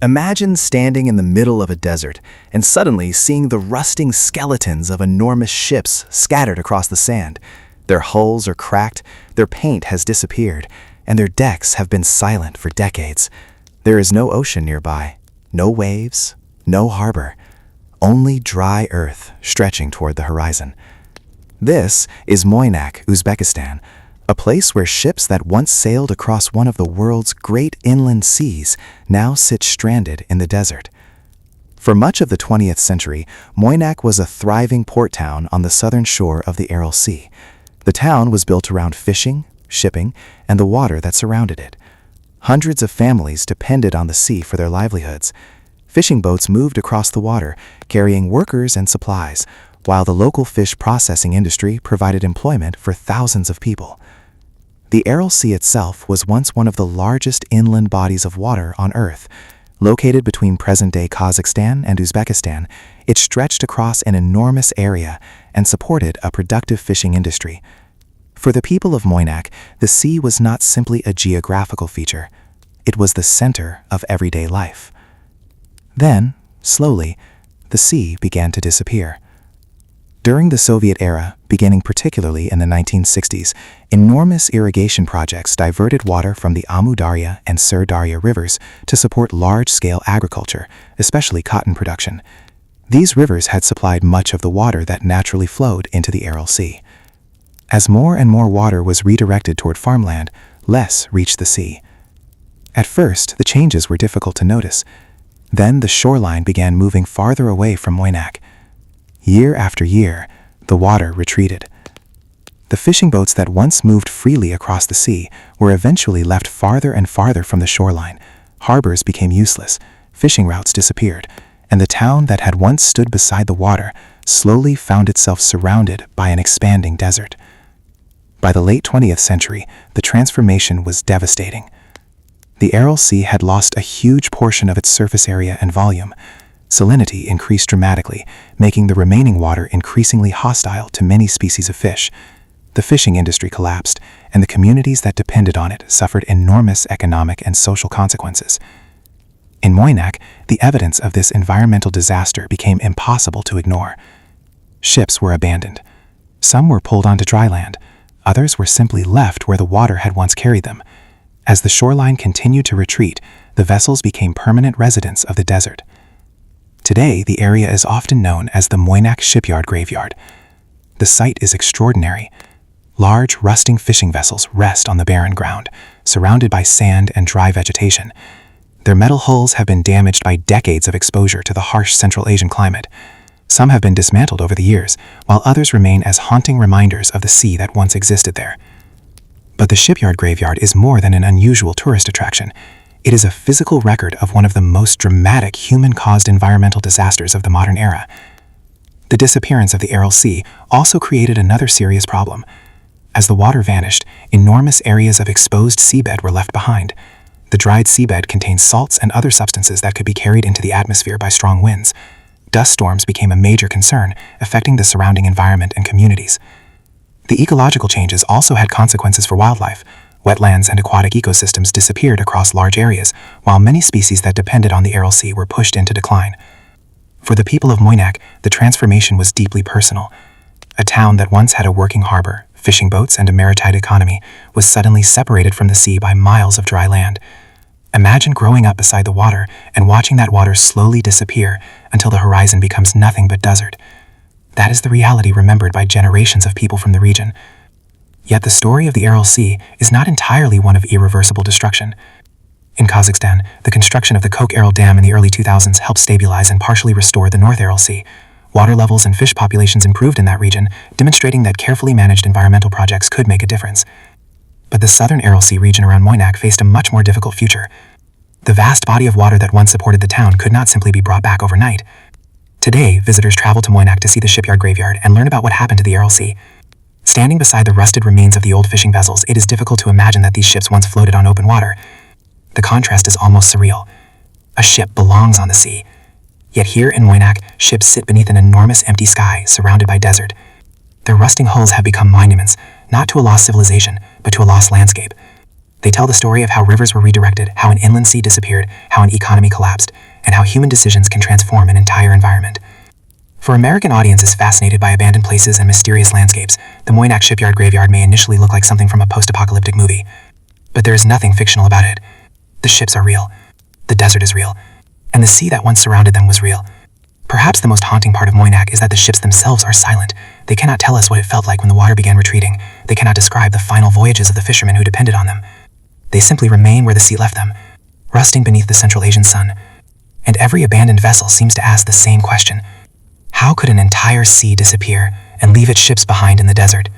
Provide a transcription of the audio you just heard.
Imagine standing in the middle of a desert and suddenly seeing the rusting skeletons of enormous ships scattered across the sand. Their hulls are cracked, their paint has disappeared, and their decks have been silent for decades. There is no ocean nearby, no waves, no harbor, only dry earth stretching toward the horizon. This is Muynak, Uzbekistan, a place where ships that once sailed across one of the world's great inland seas now sit stranded in the desert. For much of the 20th century, Muynak was a thriving port town on the southern shore of the Aral Sea. The town was built around fishing, shipping, and the water that surrounded it. Hundreds of families depended on the sea for their livelihoods. Fishing boats moved across the water, carrying workers and supplies, while the local fish processing industry provided employment for thousands of people. The Aral Sea itself was once one of the largest inland bodies of water on Earth. Located between present-day Kazakhstan and Uzbekistan, it stretched across an enormous area and supported a productive fishing industry. For the people of Muynak, the sea was not simply a geographical feature. It was the center of everyday life. Then, slowly, the sea began to disappear. During the Soviet era, beginning particularly in the 1960s, enormous irrigation projects diverted water from the Amu Darya and Sur Darya rivers to support large-scale agriculture, especially cotton production. These rivers had supplied much of the water that naturally flowed into the Aral Sea. As more and more water was redirected toward farmland, less reached the sea. At first, the changes were difficult to notice. Then the shoreline began moving farther away from Muynak. Year after year, the water retreated. The fishing boats that once moved freely across the sea were eventually left farther and farther from the shoreline. Harbors became useless, fishing routes disappeared, and the town that had once stood beside the water slowly found itself surrounded by an expanding desert. By the late 20th century, the transformation was devastating. The Aral Sea had lost a huge portion of its surface area and volume. Salinity increased dramatically, making the remaining water increasingly hostile to many species of fish. The fishing industry collapsed, and the communities that depended on it suffered enormous economic and social consequences. In Muynak, the evidence of this environmental disaster became impossible to ignore. Ships were abandoned. Some were pulled onto dry land. Others were simply left where the water had once carried them. As the shoreline continued to retreat, the vessels became permanent residents of the desert. Today, the area is often known as the Muynak Shipyard Graveyard. The site is extraordinary. Large, rusting fishing vessels rest on the barren ground, surrounded by sand and dry vegetation. Their metal hulls have been damaged by decades of exposure to the harsh Central Asian climate. Some have been dismantled over the years, while others remain as haunting reminders of the sea that once existed there. But the shipyard graveyard is more than an unusual tourist attraction. It is a physical record of one of the most dramatic human-caused environmental disasters of the modern era. The disappearance of the Aral Sea also created another serious problem. As the water vanished, enormous areas of exposed seabed were left behind. The dried seabed contained salts and other substances that could be carried into the atmosphere by strong winds. Dust storms became a major concern, affecting the surrounding environment and communities. The ecological changes also had consequences for wildlife. Wetlands and aquatic ecosystems disappeared across large areas, while many species that depended on the Aral Sea were pushed into decline. For the people of Muynak, the transformation was deeply personal. A town that once had a working harbor, fishing boats, and a maritime economy was suddenly separated from the sea by miles of dry land. Imagine growing up beside the water and watching that water slowly disappear until the horizon becomes nothing but desert. That is the reality remembered by generations of people from the region. Yet the story of the Aral Sea is not entirely one of irreversible destruction. In Kazakhstan, the construction of the Koch-Aral Dam in the early 2000s helped stabilize and partially restore the North Aral Sea. Water levels and fish populations improved in that region, demonstrating that carefully managed environmental projects could make a difference. But the southern Aral Sea region around Muynak faced a much more difficult future. The vast body of water that once supported the town could not simply be brought back overnight. Today, visitors travel to Muynak to see the shipyard graveyard and learn about what happened to the Aral Sea. Standing beside the rusted remains of the old fishing vessels, it is difficult to imagine that these ships once floated on open water. The contrast is almost surreal. A ship belongs on the sea. Yet here in Muynak, ships sit beneath an enormous empty sky, surrounded by desert. Their rusting hulls have become monuments, not to a lost civilization, but to a lost landscape. They tell the story of how rivers were redirected, how an inland sea disappeared, how an economy collapsed, and how human decisions can transform an entire environment. For American audiences fascinated by abandoned places and mysterious landscapes, the Muynak shipyard graveyard may initially look like something from a post-apocalyptic movie. But there is nothing fictional about it. The ships are real. The desert is real. And the sea that once surrounded them was real. Perhaps the most haunting part of Muynak is that the ships themselves are silent. They cannot tell us what it felt like when the water began retreating. They cannot describe the final voyages of the fishermen who depended on them. They simply remain where the sea left them, rusting beneath the Central Asian sun. And every abandoned vessel seems to ask the same question. How could an entire sea disappear and leave its ships behind in the desert?